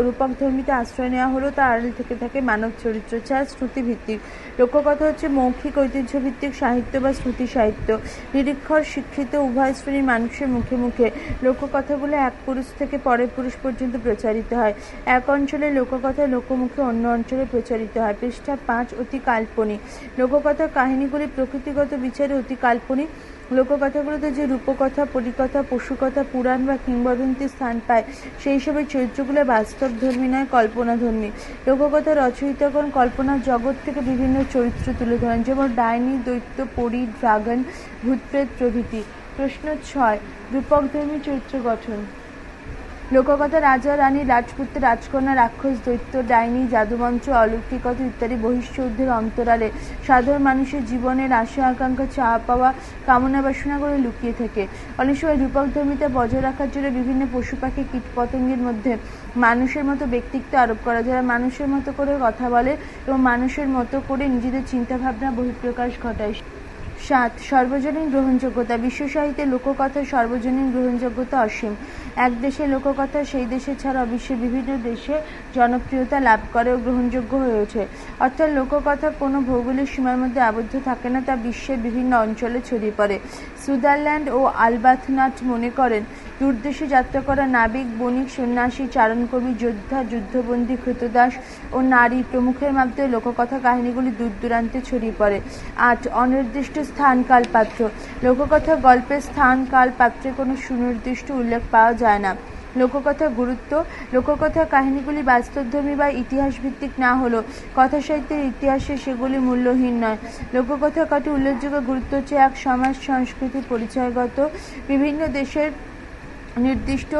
রূপক ধর্মীতে আশ্রয় নেওয়া হলেও তার আড়াল থেকে থাকে মানব চরিত্র। 4, শ্রুতিভিত্তিক। লোককথা হচ্ছে মৌখিক ঐতিহ্যভিত্তিক সাহিত্য বা শ্রুতি সাহিত্য। নিরক্ষর শিক্ষিত উভয় শ্রেণীর মানুষের মুখে মুখে লোককথাগুলো এক পুরুষ থেকে পরের পুরুষ পর্যন্ত প্রচারিত হয়। এক অঞ্চলের লোককথা লোকমুখে অন্য অঞ্চলে প্রচারিত হয়। পৃষ্ঠা 5, অতি কাল্পনিক। লোককথার কাহিনীগুলি প্রকৃতিগত বিচারে অতি কাল্পনিক। লোককথাগুলোতে যে রূপকথা, পরিকথা, পশুকথা, পুরাণ বা কিংবদন্তি স্থান পায়, সেই সবের চরিত্রগুলো বাস্তবধর্মী নয়, কল্পনাধর্মী। লোককথা রচয়িতাগণ কল্পনার জগৎ থেকে বিভিন্ন চরিত্র তুলে ধরেন, যেমন ডাইনি, দৈত্য, পরী, ড্রাগন, ভূতপ্রেত প্রভৃতি। প্রশ্ন 6, রূপকধর্মী চরিত্র গঠন। লোককথা রাজা, রানী, রাজপুত্র, রাজকন্যা, রাক্ষস, দৈত্য, ডাইনি, জাদুমন্ত্র, অলৌকিকতা ইত্যাদি বহিঃশৌধের অন্তরালে সাধারণ মানুষের জীবনের আশা আকাঙ্ক্ষা, চাওয়া পাওয়া, কামনা বাসনাগুলো লুকিয়ে থাকে। অনেক সময় রূপকধর্মিতা বজায় রাখার জন্য বিভিন্ন পশু পাখি কীটপতঙ্গের মধ্যে মানুষের মতো ব্যক্তিত্ব আরোপ করা, যারা মানুষের মতো করে কথা বলে এবং মানুষের মতো করে নিজেদের চিন্তাভাবনা বহিঃপ্রকাশ ঘটায়। 7, সর্বজনীন গ্রহণযোগ্যতা। বিশ্ব সাহিত্যে লোককথার সর্বজনীন গ্রহণযোগ্যতা অসীম। এক দেশের লোককথা সেই দেশে ছাড়াও বিশ্বের বিভিন্ন দেশে জনপ্রিয়তা লাভ করে ও গ্রহণযোগ্য হয়ে ওঠে। অর্থাৎ লোককথা কোনো ভৌগোলিক সীমার মধ্যে আবদ্ধ থাকে না, তা বিশ্বের বিভিন্ন অঞ্চলে ছড়িয়ে পড়ে। সুদারল্যান্ড ও আলবাথনাট মনে করেন, দূরদেশে যাত্রা করা নাবিক, বণিক, সন্ন্যাসী, চারণকবি, যোদ্ধা, যুদ্ধবন্দী, ক্রীতদাস ও নারী প্রমুখের মাধ্যমে লোককথা কাহিনীগুলি দূর দূরান্তে ছড়িয়ে পড়ে। 8, অনির্দিষ্ট স্থান, কাল, পাত্র। লোককথা গল্পের স্থান, কাল, পাত্রে কোনো সুনির্দিষ্ট উল্লেখ পাওয়া যায় না। লোককথার গুরুত্ব। লোককথার কাহিনীগুলি বাস্তবধর্মী বা ইতিহাসভিত্তিক না হলেও কথা সাহিত্যের ইতিহাসে সেগুলি মূল্যহীন নয়। লোককথার কটি উল্লেখযোগ্য গুরুত্ব হচ্ছে: 1, সমাজ সংস্কৃতি পরিচয়গত। বিভিন্ন দেশের নির্দিষ্ট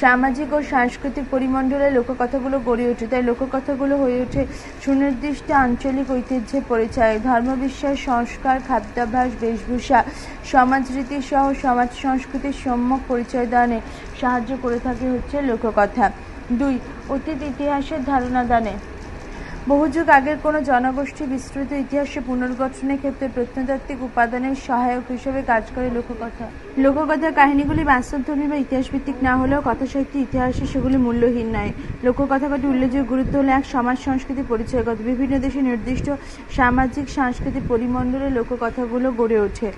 সামাজিক ও সাংস্কৃতিক পরিমণ্ডলে লোককথাগুলো গড়ে ওঠে, তাই লোককথাগুলো হয়ে ওঠে সুনির্দিষ্ট আঞ্চলিক ঐতিহ্যের পরিচয়। ধর্মবিশ্বাস, সংস্কার, খাদ্যাভ্যাস, বেশভূষা, সমাজরীতি সহ সমাজ সংস্কৃতির সম্যক পরিচয় দানে সাহায্য করে থাকে হচ্ছে লোককথা। 2, অতীত ইতিহাসের ধারণা দানে। বহু যুগ আগের কোনো জনগোষ্ঠী বিস্তৃত ইতিহাসে পুনর্গঠনের ক্ষেত্রে প্রত্নতাত্ত্বিক উপাদানের সহায়ক হিসেবে কাজ করে লোককথা। লোককথার কাহিনীগুলি বাস্তবধর্মী বা ইতিহাসভিত্তিক না হলেও কথা সাহিত্যের ইতিহাসে সেগুলি মূল্যহীন নয়। লোককথা কটি উল্লেখযোগ্য গুরুত্ব হলো: 1, সমাজ সংস্কৃতি পরিচয়গত। বিভিন্ন দেশে নির্দিষ্ট সামাজিক সাংস্কৃতিক পরিমণ্ডলে লোককথাগুলো গড়ে ওঠে,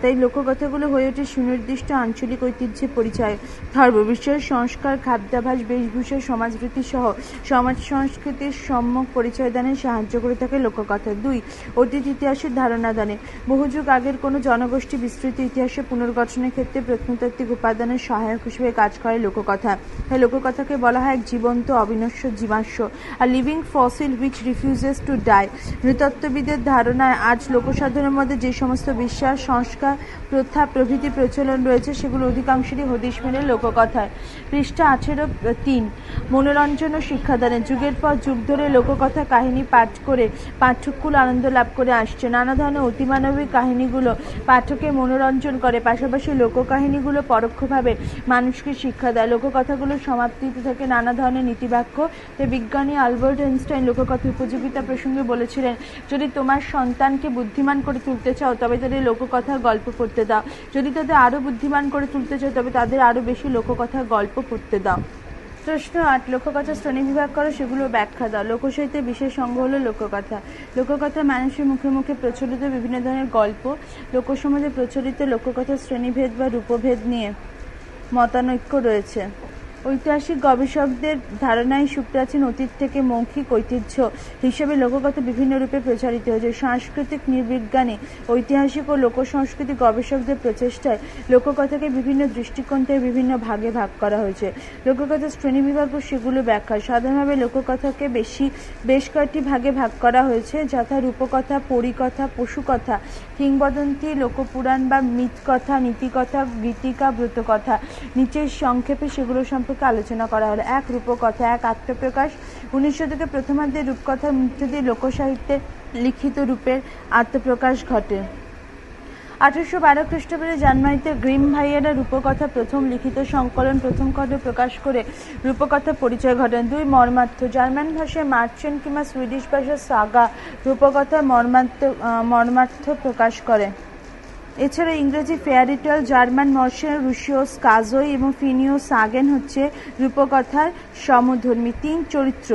তাই লোককথাগুলো হয়ে ওঠে সুনির্দিষ্ট আঞ্চলিক ঐতিহ্যের পরিচয়। ধর্মবিশ্বাস, সংস্কার, খাদ্যাভ্যাস, বেশভূষা, সমাজরীতি সহ সমাজ সংস্কৃতির সম্যক পরিচয় দানে সাহায্য করে থাকে লোককথা। 2, অতীত ইতিহাসের ধারণা দানে। বহু যুগ আগের কোনো জনগোষ্ঠী বিস্তৃত ইতিহাসে পুনর্গঠনের ক্ষেত্রে প্রত্নতাত্ত্বিক উপাদানের সহায়ক হিসেবে কাজ করে লোককথা। তাই লোককথাকে বলা হয় এক জীবন্ত অবিনশ্বর জীবাশ্ম, আর living fossil which refuses to die. নৃতত্ত্ববিদের ধারণায় আজ লোকসাধারণের মধ্যে যে সমস্ত বিশ্বাস, সংস্কার, প্রথা প্রভৃতি প্রচলন রয়েছে, সেগুলো অধিকাংশেরই হদিশ মেলে লোককথায়। পৃষ্ঠা 18-3, মনোরঞ্জন ও শিক্ষাদানে। যুগের পর যুগ ধরে লোককথা কাহিনী পাঠ করে পাঠককুল আনন্দ লাভ করে আসছে। নানা ধরনের অতিমানবিক কাহিনীগুলো পাঠকের মনোরঞ্জন করে, পাশাপাশি লোককাহিনীগুলো পরোক্ষভাবে মানুষকে শিক্ষা দেয়। লোককথাগুলোর সমাপ্তিতে থাকে নানা ধরনের নীতিবাক্য। তাই বিজ্ঞানী আলবার্ট আইনস্টাইন লোককথার উপযোগিতা প্রসঙ্গে বলেছিলেন, যদি তোমার সন্তানকে বুদ্ধিমান করে তুলতে চাও তবে তাদের লোককথার গল্প পড়তে দাও, যদি তাদের আরও বুদ্ধিমান করে তুলতে চাও তবে তাদের আরও বেশি লোককথার গল্প পড়তে দাও। প্রশ্ন 8, লোককথা শ্রেণীবিভাগ করো, সেগুলো ব্যাখ্যা দাও। লোকসাহিত্যের বিশেষ অঙ্গ হলো লোককথা। লোককথা মানুষের মুখে মুখে প্রচলিত বিভিন্ন ধরনের গল্প। লোকসমাজে প্রচলিত লোককথার শ্রেণীভেদ বা রূপভেদ নিয়ে মতানৈক্য রয়েছে। ঐতিহাসিক গবেষকদের ধারণায় সুপ্রাচীন অতীত থেকে মৌখিক ঐতিহ্য হিসেবে লোককথা বিভিন্ন রূপে প্রচারিত হয়েছে। সাংস্কৃতিক নৃবিজ্ঞানী, ঐতিহাসিক ও লোকসংস্কৃতি গবেষকদের প্রচেষ্টায় লোককথাকে বিভিন্ন দৃষ্টিকোণ থেকে বিভিন্ন ভাগে ভাগ করা হয়েছে। লোককথার শ্রেণীবিভাগ ও সেগুলো ব্যাখ্যা। সাধারণভাবে লোককথাকে বেশ কয়েকটি ভাগে ভাগ করা হয়েছে, যথা রূপকথা, পরিকথা, পশুকথা, কিংবদন্তি, লোকপুরাণ বা মিথকথা, নীতিকথা, গীতিকা, ব্রতকথা। নিচের সংক্ষেপে সেগুলো সম্পর্কে আলোচনা করা হলো। 1, রূপকথা। 1, আত্মপ্রকাশ। 19 শতকের প্রথমার্ধে রূপকথার মধ্য দিয়ে লোকসাহিত্যের লিখিত রূপের আত্মপ্রকাশ ঘটে। 1812 খ্রিস্টাব্দে জার্মানিতে গ্রিম ভাইয়েরা রূপকথা প্রথম লিখিত সংকলন প্রথম খণ্ড প্রকাশ করে রূপকথা পরিচয় ঘটান। 2, মর্মার্থ। জার্মান ভাষায় মার্চেন্ট কিংবা সুইডিশ ভাষার সাগা রূপকথার মর্মার্থ প্রকাশ করে। এছাড়া ইংরেজি ফেয়ারি টেল, জার্মান মর্সেন, রুশীয় স্কাজই এবং ফিনীয় সাগেন হচ্ছে রূপকথার সমধর্মী। 3, চরিত্র।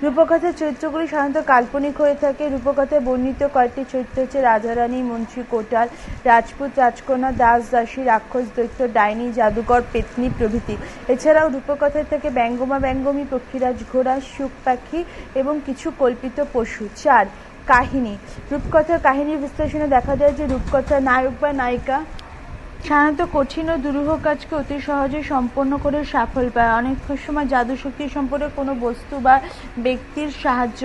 রূপকথার চরিত্রগুলি সাধারণত কাল্পনিক হয়ে থাকে। রূপকথায় বর্ণিত কয়েকটি চরিত্র হচ্ছে রাজা, রানী, মন্ত্রী, কোটাল, রাজপুত, রাজকন্যা, দাস, দাসী, রাক্ষস, দৈত্য, ডাইনি, জাদুকর, পেতনি প্রভৃতি। এছাড়াও রূপকথায় থাকে ব্যঙ্গমা, ব্যঙ্গমী, পক্ষীরাজ, ঘোড়া, শুক পাখি এবং কিছু কল্পিত পশু। 4, কাহিনী। রূপকথার কাহিনী বিশ্লেষণে দেখা যায় যে রূপকথার নায়ক বা নায়িকা সাধারণত কঠিন ও দুরূহ কাজকে অতি সহজে সম্পন্ন করে সাফল্য পায়। অনেক সময় জাদুশক্তি সম্পর্কে কোনো বস্তু বা ব্যক্তির সাহায্য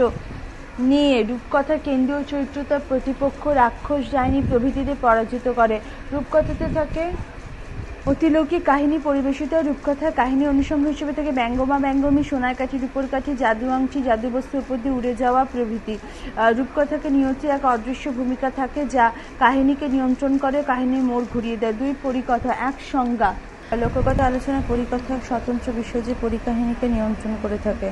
নিয়ে রূপকথার কেন্দ্রীয় চরিত্র তার প্রতিপক্ষ, রাক্ষস, ডাইনি প্রভৃতিদের পরাজিত করে। রূপকথাতে থাকে অতিলৌকিক কাহিনী পরিবেশিত। রূপকথার কাহিনী অনুষঙ্গ হিসেবে থাকে ব্যঙ্গ বা ব্যঙ্গমী, সোনার কাঠি, রূপোর কাঠি, জাদু আংটি, জাদু বস্তুর উপর দিয়ে উড়ে যাওয়া প্রভৃতি। রূপকথাকে নিয়তি এক অদৃশ্য ভূমিকা থাকে যা কাহিনীকে নিয়ন্ত্রণ করে, কাহিনীর মোড় ঘুরিয়ে দেয়। 2. পরিকথা। এক সংজ্ঞা। লোককথা আলোচনায় পরিকথা এক স্বতন্ত্র বিষয় যে পরিকাহিনীকে নিয়ন্ত্রণ করে থাকে,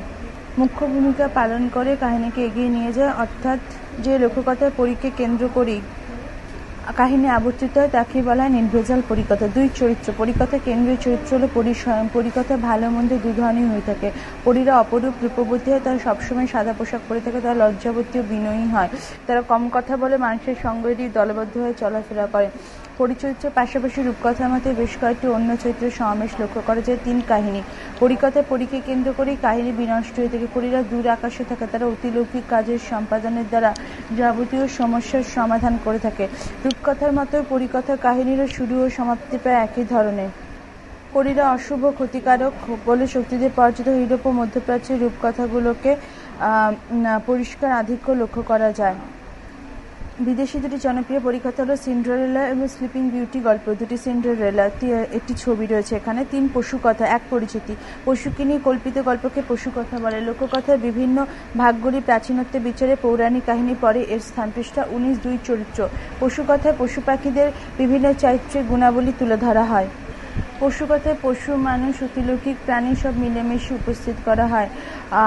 মুখ্য ভূমিকা পালন করে, কাহিনীকে এগিয়ে নিয়ে যায়। অর্থাৎ যে লোককথার পরীকে কেন্দ্র করেই কাহিনী আবর্তিত হয় তাকে বলা হয় নির্ভেজাল পরিকথা। 2. চরিত্র। পরিকথার কেন্দ্রীয় চরিত্র হলো পরী স্বয়ং। পরিকথা ভালো মন্দ দু ধরনের হয়ে থাকে। পরীরা অপরূপ রূপবতী হয়, তারা সবসময় সাদা পোশাক পরে থাকে, তারা লজ্জাবতী ও বিনয়ী হয়, তারা কম কথা বলে, মানুষের সঙ্গ এড়িয়ে দলবদ্ধ হয়ে চলাফেরা করে। পরিচরিত্রের পাশাপাশি রূপকথার মধ্যে বেশ কয়েকটি অন্য চরিত্রের সমাবেশ লক্ষ্য করা যায়। 3. কাহিনী। পরিকথার পরীকে কেন্দ্র করেই কাহিনী বিনষ্ট হয়ে থাকে। পরীরা দূর আকাশে থাকে, তারা অতিলৌকিক কাজের সম্পাদনের দ্বারা যাবতীয় সমস্যার সমাধান করে থাকে। রূপকথার মতো পরিকথার কাহিনীরও শুরু ও সমাপ্তি প্রায় একই ধরনের। পরীরা অশুভ, ক্ষতিকারক বলে শক্তিদের পরাজিত। ইউরোপ ও মধ্যপ্রাচ্যের রূপকথাগুলোকে পরিষ্কার আধিক্য লক্ষ্য করা যায়। বিদেশি দুটি জনপ্রিয় পরিকথা হলো সিন্ডারেলা এবং স্লিপিং বিউটি গল্প দুটি। সিন্ডারেলা একটি ছবি রয়েছে এখানে। 3. পশুকথা। এক পরিচিতি। পশুকে নিয়ে কল্পিত গল্পকে পশুকথা বলে। লোককথার বিভিন্ন ভাগগুলি প্রাচীনত্বের বিচারে পৌরাণিক কাহিনী পরে এর স্থান। পৃষ্ঠা 19। 2. চরিত্র। পশুকথায় পশু পাখিদের বিভিন্ন চারিত্রিক গুণাবলী তুলে ধরা হয়। পশুকথায় পশু, মানুষ, অতিলৌকিক প্রাণী সব মিলেমিশে উপস্থিত করা হয়।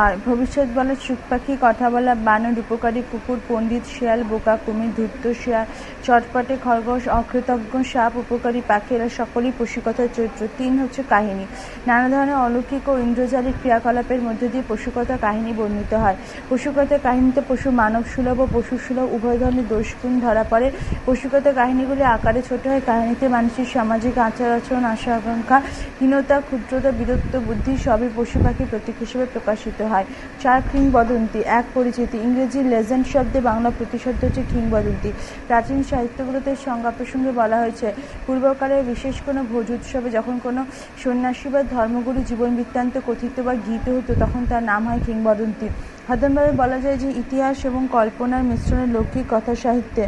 আর ভবিষ্যৎ বলা সুখ পাখি, কথা বলা বানর, উপকারী কুকুর, পণ্ডিত শিয়াল, বোকা কুমির, ধূর্ত শিয়াল, চটপটে খরগোশ, অকৃতজ্ঞ সাপ, উপকারী পাখি, এরা সকলেই পশুকথার চরিত্র। 3. কাহিনী। নানা ধরনের অলৌকিক ও ইন্দ্রজালিক ক্রিয়াকলাপের মধ্য দিয়ে পশুকথা কাহিনী বর্ণিত হয়। পশুকথার কাহিনীতে পশু মানব সুলভ ও পশু সুলভ উভয় ধরনের দোষগুণ ধরা পড়ে। পশুকথা কাহিনীগুলি আকারে ছোট হয়। কাহিনীতে মানুষের সামাজিক আচার আচরণ, আশা আকাঙ্ক্ষা, হীনতা, ক্ষুদ্রতা, বীরত্ব, বুদ্ধি সবই পশু পাখির প্রতীক হিসেবে প্রকাশিত হয়। 4. কিংবদন্তি। এক পরিচিতি। ইংরেজি লেজেন্ড শব্দে বাংলা প্রতিশব্দ হচ্ছে কিংবদন্তি। প্রাচীন সাহিত্যগুলোতে সংজ্ঞা প্রসঙ্গে বলা হয়েছে পূর্বকালে বিশেষ কোনো ভোজ উৎসবে যখন কোনো সন্ন্যাসী বা ধর্মগুরু জীবন বৃত্তান্ত কথিত বা গীত হতো তখন তার নাম হয় কিংবদন্তি। সাধারণভাবে বলা যায় যে ইতিহাস এবং কল্পনার মিশ্রণে লৌকিক কথা সাহিত্যে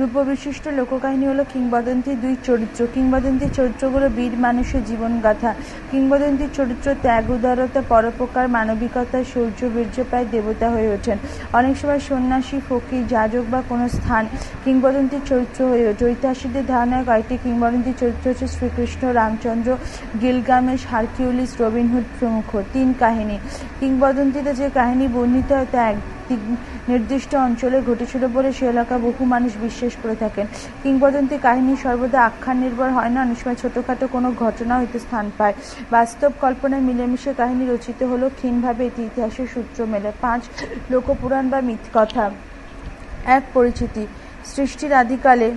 রূপবিশিষ্ট লোককাহিনী হলো কিংবদন্তি। 2. চরিত্র। কিংবদন্তির চরিত্রগুলো বীর মানুষের জীবনগাথা। কিংবদন্তির চরিত্র ত্যাগ, উদারতা, পরোপকার, মানবিকতা, শৌর্য, বীর্য প্রায় দেবতা হয়ে ওঠেন। অনেক সময় সন্ন্যাসী, ফকির, যাজক বা কোনো স্থান কিংবদন্তির চরিত্র হয়ে ওঠে। ঐতিহাসিকদের ধারণায় কয়েকটি কিংবদন্তির চরিত্র হচ্ছে Shrikrishna, Ramchandra, Gilgamesh, Hercules, Robin Hood প্রমুখ। 3. কাহিনী। কিংবদন্তিতে যে কাহিনী বর্ণিত হয় তা নির্দিষ্ট অঞ্চলে ঘটেছিল বলে সে এলাকা বহু মানুষ বিশ্বাস করে থাকেন। কিংবদন্তি কাহিনী সর্বদা আখ্যান নির্ভর হয় না, অনেক সময় ছোটখাটো কোনো ঘটনা হইতে স্থান পায়। বাস্তব কল্পনায় মিলেমিশে কাহিনী রচিত হলো ক্ষীণভাবে এটি ইতিহাসের সূত্র মেলে। 5. লোকপুরাণ বা মিথকথা। এক পরিচিতি। সৃষ্টির আদিকালে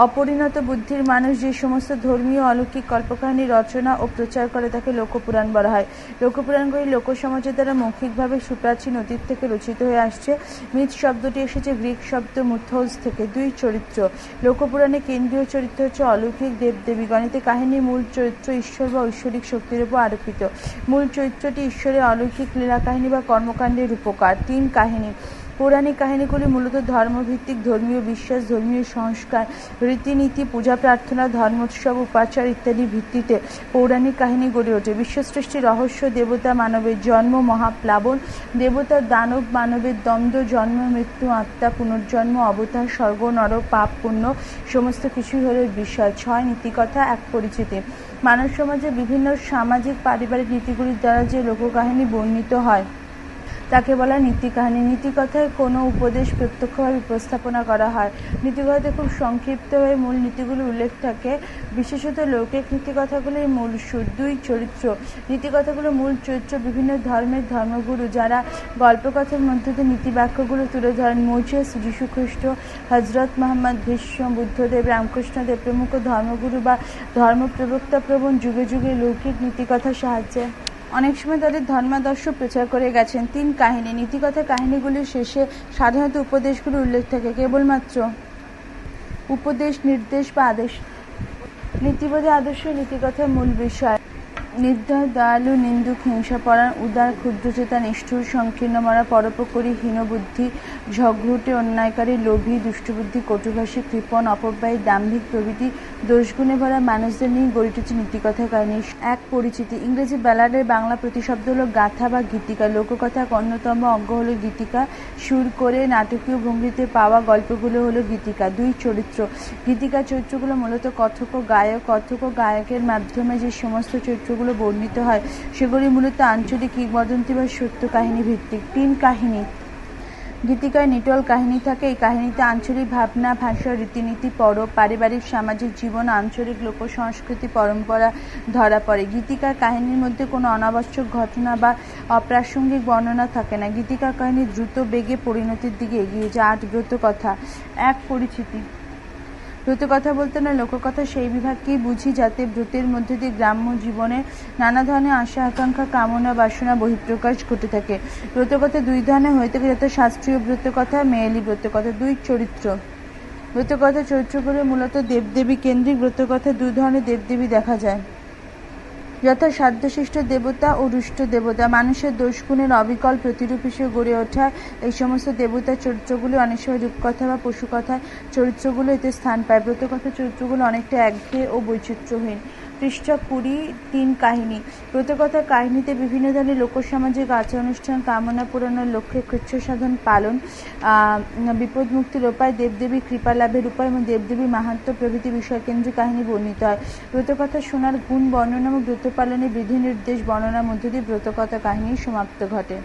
অপরিণত বুদ্ধির মানুষ যে সমস্ত ধর্মীয় অলৌকিক কল্পকাহিনী রচনা ও প্রচার করে তাকে লোকপুরাণ বলা হয়। লোকপুরাণগুলি লোকসমাজের দ্বারা মৌখিকভাবে সুপ্রাচীন অতীত থেকে রচিত হয়ে আসছে। মিথ শব্দটি এসেছে গ্রিক শব্দ মুথোস থেকে। 2. চরিত্র। লোকপুরাণে কেন্দ্রীয় চরিত্র হচ্ছে অলৌকিক দেবদেবীগণ। এতে কাহিনীর মূল চরিত্র ঈশ্বর বা ঐশ্বরিক শক্তির উপর আরোপিত। মূল চরিত্রটি ঈশ্বরের অলৌকিক লীলা কাহিনী বা কর্মকাণ্ডের উপকার। 3. কাহিনী। পৌরাণিক কাহিনীগুলি মূলত ধর্মভিত্তিক, ধর্মীয় বিশ্বাস, ধর্মীয় সংস্কার, রীতিনীতি, পূজা প্রার্থনা, ধর্মোৎসব, উপাচার ইত্যাদির ভিত্তিতে পৌরাণিক কাহিনী গড়ে ওঠে। বিশ্বসৃষ্টির রহস্য, দেবতা মানবের জন্ম, মহাপ্লাবন, দেবতার দানব মানবের দ্বন্দ্ব, জন্ম মৃত্যু, আত্মা, পুনর্জন্ম, অবতার, স্বর্গ নরক, পাপ পুণ্য সমস্ত কিছুই হল বিষয়। 6. নীতিকথা। এক পরিচিতি। মানব সমাজে বিভিন্ন সামাজিক পারিবারিক নীতিগুলির দ্বারা যে লোককাহিনী বর্ণিত হয় তাকে বলা নীতিকাহিনী। নীতিকথায় কোনো উপদেশ প্রত্যক্ষভাবে উপস্থাপনা করা হয়। নীতিকথাতে খুব সংক্ষিপ্তভাবে মূল নীতিগুলি উল্লেখ থাকে, বিশেষত লৌকিক নীতিকথাগুলির মূল সুর। 2. চরিত্র। নীতিকথাগুলোর মূল চরিত্র বিভিন্ন ধর্মের ধর্মগুরু যারা গল্পকথার মধ্য দিয়ে নীতিবাক্যগুলো তুলে ধরেন। মোজেস, যীশুখ্রিস্ট, হজরত মোহাম্মদ, ভীষ্ম, বুদ্ধদেব, রামকৃষ্ণদেব প্রমুখ ধর্মগুরু বা ধর্মপ্রবক্তা প্রবণ যুগে যুগে লৌকিক নীতিকথার সাহায্যে অনেক সময় তাদের ধর্মাদর্শ প্রচার করে গেছেন। 3 কাহিনী। নীতিকথা কাহিনীগুলির শেষে সাধারণত উপদেশগুলি উল্লেখ থাকে, কেবলমাত্র উপদেশ, নির্দেশ বা আদেশ। নীতিবোধে আদর্শ নীতিকথার মূল বিষয়। নির্দয়, দয়ালু, নিন্দুক, হিংসাপরায়ণ, উদার, ক্ষুদ্রচেতা, নিষ্ঠুর, সংকীর্ণমনা, পরোপকারী, হীনবুদ্ধি, ঝগড়ুটে, অন্যায়কারী, লোভী, দুষ্টবুদ্ধি, কটুভাষী, কৃপণ, অপব্যয়ী, দাম্ভিক প্রভৃতি দোষগুণে ভরা মানুষদের নিয়ে গড়ে উঠেছে নীতিকথা কাহিনী। এক পরিচিতি। ইংরেজি ব্যালাডের বাংলা প্রতিশব্দ হলো গাথা বা গীতিকা। লোককথার অন্যতম অঙ্গ হলো গীতিকা। সুর করে নাটকীয় ভঙ্গিতে পাওয়া গল্পগুলো হলো গীতিকা। 2 চরিত্র। গীতিকার চরিত্রগুলো মূলত কথক ও গায়ক। কথক ও গায়কের মাধ্যমে যে সমস্ত চরিত্রগুলো বর্ণিত হয় সেগুলি মূলত আঞ্চলিক কিংবদন্তি বা সত্য কাহিনী ভিত্তিক। 3 কাহিনী। গীতিকায় নিটল কাহিনী থাকে। এই কাহিনীতে আঞ্চলিক ভাবনা, ভাষা, রীতিনীতি, পরব, পারিবারিক সামাজিক জীবন, আঞ্চলিক লোক সংস্কৃতি, পরম্পরা ধরা পড়ে। গীতিকার কাহিনীর মধ্যে কোনো অনাবশ্যক ঘটনা বা অপ্রাসঙ্গিক বর্ণনা থাকে না। গীতিকার কাহিনী দ্রুত বেগে পরিণতির দিকে এগিয়ে যায়। 8 ব্রতকথা। এক পরিচিতি। ব্রতকথা বলতে না লোককথা সেই বিভাগকেই বুঝি যাতে ব্রতের মধ্যে দিয়ে গ্রাম্য জীবনের নানা ধরনের আশা আকাঙ্ক্ষা, কামনা বাসনা বহিঃপ্রকাশ ঘটে থাকে। ব্রতকথা 2 ধরনের হয়ে থাকে, যথা শাস্ত্রীয় ব্রতকথা, মেয়েলি ব্রতকথা। 2 চরিত্র। ব্রতকথা চরিত্রগুলো মূলত দেবদেবী কেন্দ্রিক। ব্রতকথা 2 ধরনের দেবদেবী দেখা যায়, যথা সাধ্যশিষ্ট দেবতা ও রুষ্ট দেবতা। মানুষের দোষগুণের অবিকল প্রতিরূপ হিসেবে গড়ে ওঠা এই সমস্ত দেবতার চরিত্রগুলি অনেক সময় রূপকথা বা পশুকথার চরিত্রগুলো এতে স্থান পায়। ব্রতকথার চরিত্রগুলো অনেকটা একঘেয়ে ও বৈচিত্র্যহীন। পৃষ্ঠা 20। 3 কাহিনী। ব্রতকথার কাহিনীতে বিভিন্ন ধরনের লোকসামাজিক আচার অনুষ্ঠান, কামনা পূরণের লক্ষ্যে কৃচ্ছ সাধন পালন, বিপদ মুক্তির উপায়, দেবদেবী কৃপা লাভের উপায় এবং দেবদেবী মাহাত্ম্য প্রভৃতি বিষয়কেন্দ্রিক কাহিনী বর্ণিত হয়। ব্রতকথা শোনার গুণ বর্ণনা এবং ব্রত পালনের বিধি নির্দেশ বর্ণনার মধ্য দিয়ে ব্রতকথা কাহিনীর সমাপ্ত ঘটে।